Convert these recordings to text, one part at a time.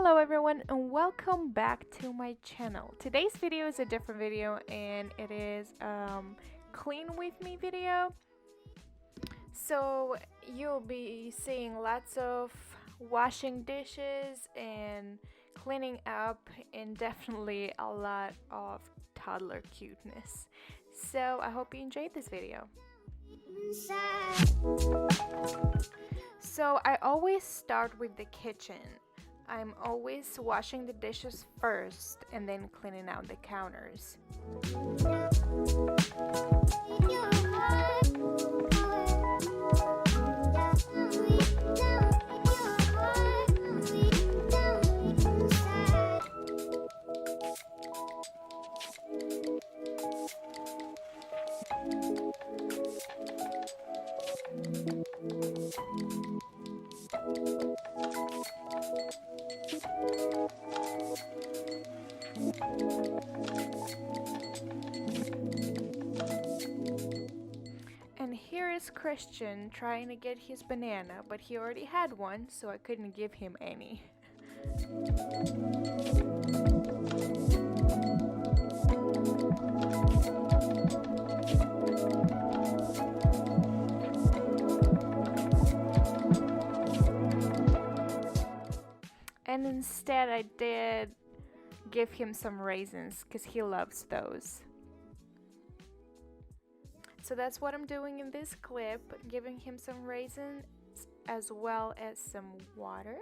Hello everyone and welcome back to my channel. Today's video is a different video and it is clean with me video. So you'll be seeing lots of washing dishes and cleaning up and definitely a lot of toddler cuteness. So I hope you enjoyed this video. So I always start with the kitchen. I'm always washing the dishes first and then cleaning out the counters. And here is Christian trying to get his banana, but he already had one, so I couldn't give him any. And instead I did give him some raisins because he loves those. So that's what I'm doing in this clip, giving him some raisins as well as some water.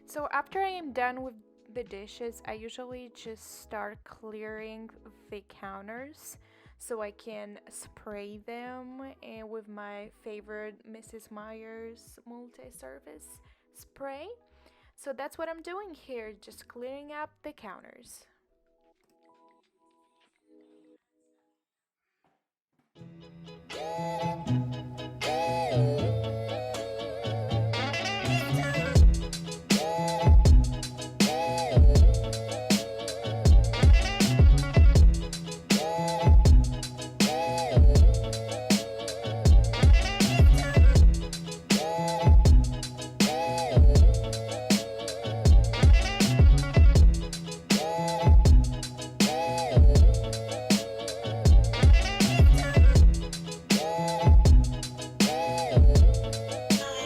So after I am done with the dishes, I usually just start clearing the counters so I can spray them and with my favorite Mrs. Meyer's multi-surface spray. So that's what I'm doing here, just clearing up the counters.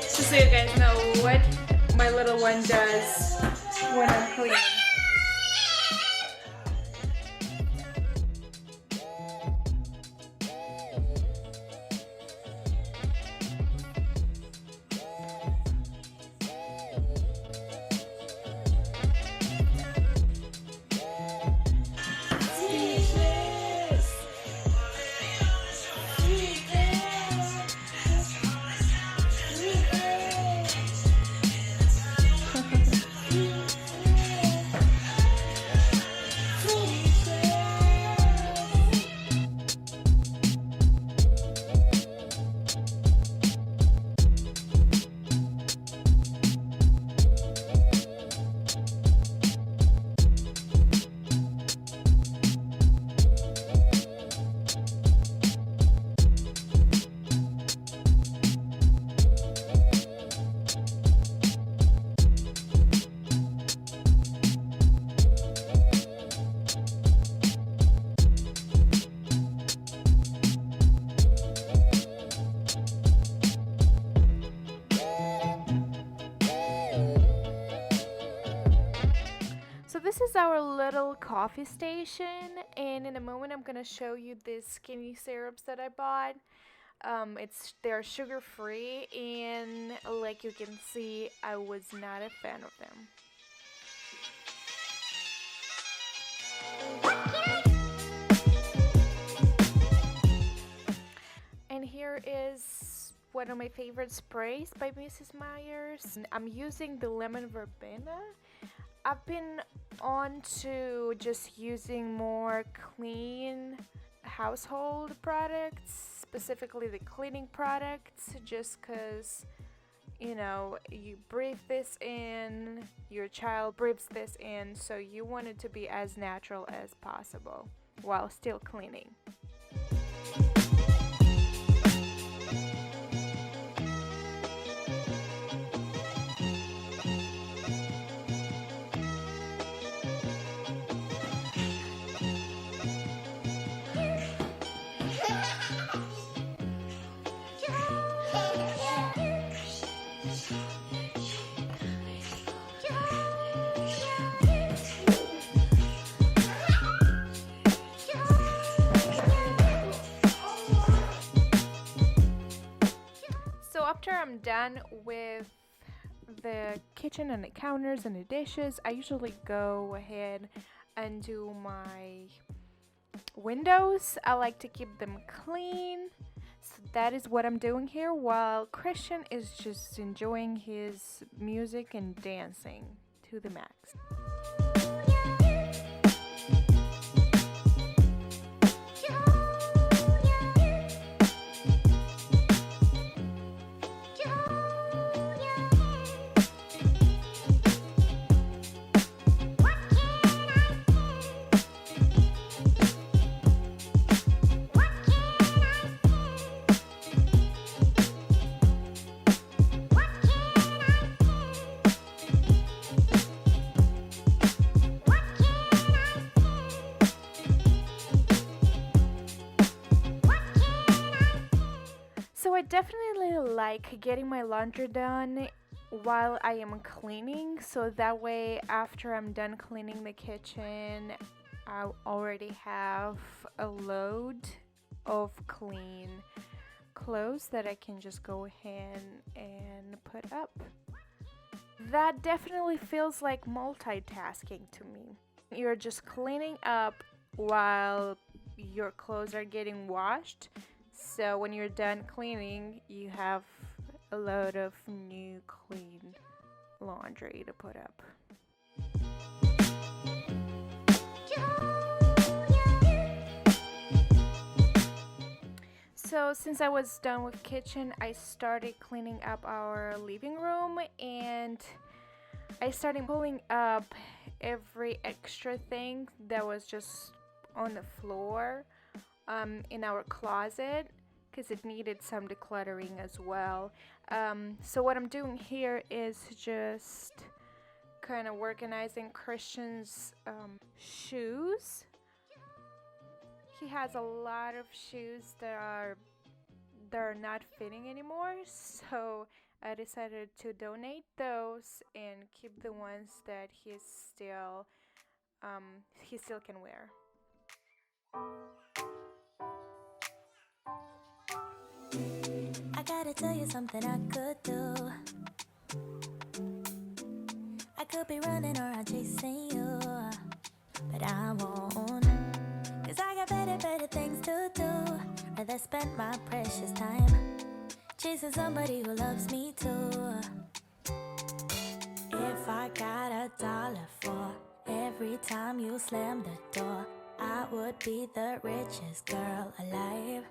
So you guys know what my little one does when I'm cleaning. So this is our little coffee station, and in a moment I'm gonna show you these skinny syrups that I bought. They're sugar free, and like you can see, I was not a fan of them. And here is one of my favorite sprays by Mrs. Myers. I'm using the lemon verbena. I've been on to just using more clean household products, specifically the cleaning products, just because, you know, you breathe this in, your child breathes this in, so you want it to be as natural as possible while still cleaning. So after I'm done with the kitchen and the counters and the dishes, I usually go ahead and do my windows. I like to keep them clean. So that is what I'm doing here while Christian is just enjoying his music and dancing to the max. So I definitely like getting my laundry done while I am cleaning, so that way after I'm done cleaning the kitchen, I already have a load of clean clothes that I can just go ahead and put up. That definitely feels like multitasking to me. You're just cleaning up while your clothes are getting washed. So when you're done cleaning, you have a load of new clean laundry to put up. So since I was done with kitchen, I started cleaning up our living room, and I started pulling up every extra thing that was just on the floor in our closet, because it needed some decluttering as well. So what I'm doing here is just kind of organizing Christian's shoes. He has a lot of shoes that are not fitting anymore, so I decided to donate those and keep the ones that he still can wear. I gotta tell you something I could do. I could be running around chasing you, but I won't, 'cause I got better things to do. Rather spend my precious time chasing somebody who loves me too. If I got $1 for every time you slam the door, I would be the richest girl alive.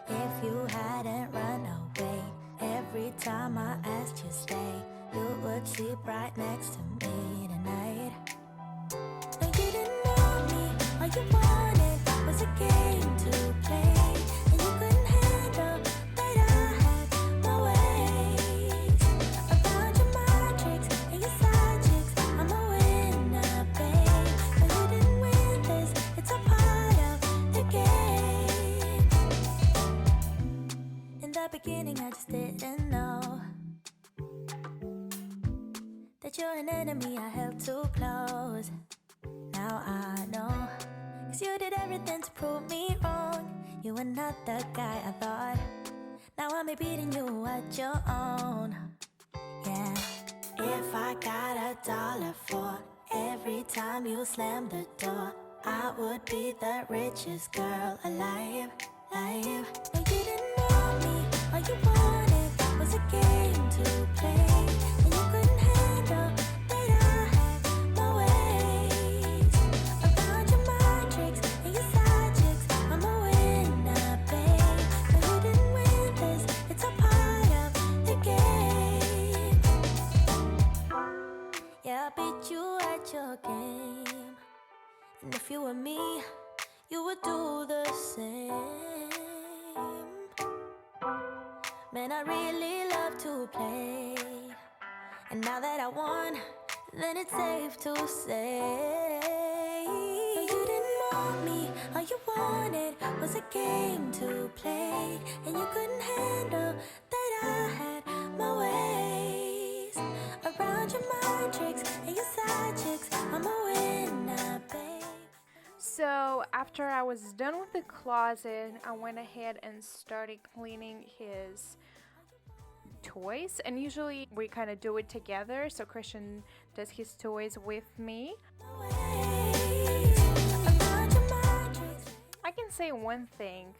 If you hadn't run away every time I asked you stay, you would sleep right next to me tonight. No, you didn't want me, all you wanted was a game to play, and you couldn't handle that I had my ways. I found your mind tricks and your side chicks, I'm a winner, babe. No, you didn't win this, it's a part of the game. In the beginning I just didn't know that you're an enemy I held too close. Now I know, 'cause you did everything to prove me wrong. You were not the guy I thought. Now I'm beating you at your own. Yeah. If I got $1 for every time you slam the door, I would be the richest girl alive. No, you didn't want me, you wanted was a game to play, and you couldn't handle that I had my ways. Around your mind tricks and your side chicks, I'm a winner, babe. No, you didn't win this, it's a part of the game. Yeah, I beat you at your game, and if you were me, you would do the same. Man, I really love to play, and now that I won, then it's safe to say, no, you didn't want me, all you wanted was a game to play, and you couldn't handle that I had my ways. Around your mind tricks and your side chicks, I'm a winner, babe. So after I was done with the closet, I went ahead and started cleaning his toys, and usually we kind of do it together, so Christian does his toys with me. I can say one thing: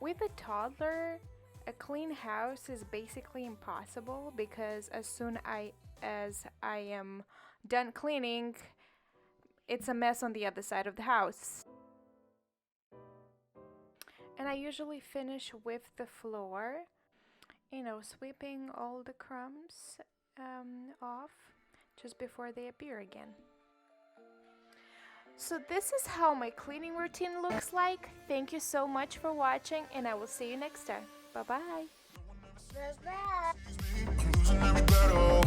with a toddler, a clean house is basically impossible, because as soon as I am done cleaning, it's a mess on the other side of the house. And I usually finish with the floor, you know, sweeping all the crumbs off just before they appear again. So this is how my cleaning routine looks like. Thank you so much for watching, and I will see you next time. Bye bye. Bye-bye.